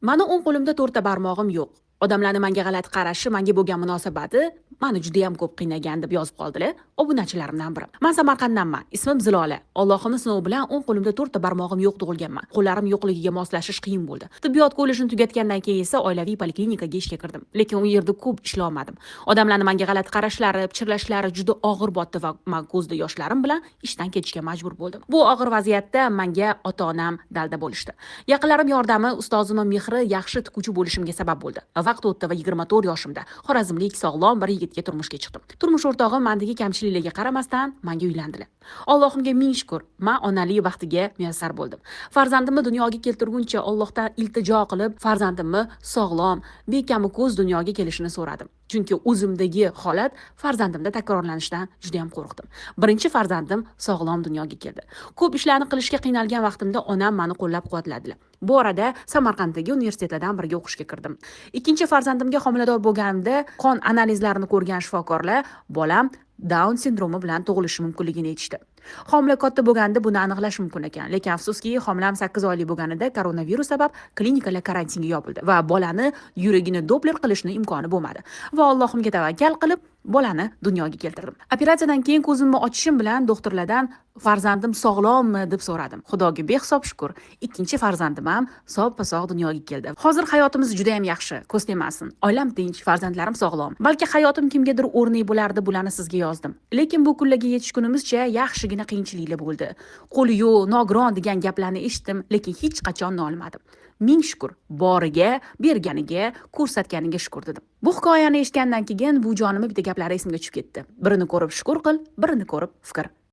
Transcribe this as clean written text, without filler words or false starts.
Mani o'ng qo'limda to'rtta barmog'im yo'q. Odamlarning menga g'alati qarashi, menga bo'lgan munosabati meni juda ham ko'p qiynagan deb yozib qoldilar obunachilarimdan biri. Men Samarqanddanman. Ismim Zilola. Allohimning sinovi bilan o'ng qo'limda to'rtta barmog'im yo'q tug'ilganman. Qo'llarim yo'qligiga moslashish qiyin bo'ldi. Tibbiyot kollejini tugatgandan keyin esa oilaviy poliklinikaga ishga kirdim. Lekin u yerda ko'p ishlolmadim. Odamlarning menga g'alati qarashlari, pichirlashlari juda og'ir botdi va men ko'zda yoshlarim bilan ishdan ketishga majbur bo'ldim. Bu og'ir vaziyatda menga ota-onam dalda bo'lishdi. Yaqinlarim yordami, ustozimning mehri yaxshi tikuvchi bo'lishimga sabab bo'ldi. Vaqt o'tdi va 24 yoshimda xorazmlik sog'lom bir yigitga turmushga chiqdim. Turmush o'rtog'im mendagi kamchiliklarga qaramasdan menga uylandilar. Allohimga ming shukr, men onalik baxtiga muyassar bo'ldim. Farzandimni dunyoga keltirguncha Allohdan iltijo qilib, farzandimni sog'lom, bekami ko'z dunyoga kelishini so'radim. Chunki o'zimdagi holat farzandimda takrorlanishidan juda ham qo'rqdim. Birinchi farzandim sog'lom dunyoga keldi. Ko'p ishlarni qilishga qiynalgan vaqtimda onam meni qo'llab-quvvatladilar. Bu orada Samarqanddagi universitetlardan biriga o'qishga kirdim. Ikkinchi farzandimga homilador bo'lganimda qon analizlarini ko'rgan shifokorlar bolam Down sindromi bilan tug'ilishi mumkinligini aytishdi. Homila katta bo'lganda buni aniqlash mumkin ekan, lekin afsuski homilam 8 oylik bo'lganida koronavirus sabab klinikalar karantinga yopildi va bolani yuragini Doppler qilishning imkoni bo'lmadi. Va Allohimga tavakkal qilib bolani dunyoga keltirdim. Operatsiyadan keyin ko'zimni ochishim bilan doktorlardan farzandim sog'lommi deb so'radim. Xudoga behisob shukr, ikkinchi farzandim ham sog'-sog' dunyoga keldi. Hozir hayotimiz juda ham yaxshi, ko'z temasin. Oilam tinch, farzandlarim sog'lom. Balki hayotim kimgadir o'rnak bo'lardi, bularni sizga yozdim. Lekin bu kunlarga yetishgunimizcha yaxshigina qiyinchiliklar bo'ldi. Qo'li yo'q, nogiron degan gaplarni eshitdim, lekin hech qachon nolimadim. Ming shukr, boriga, berganiga, ko'rsatganiga shukr dedim. Bu hikoyani eshitgandan keyin bu jonimni bitta gaplari esimga tushib ketdi. Birini ko'rib shukr qil, birini ko'rib fikr.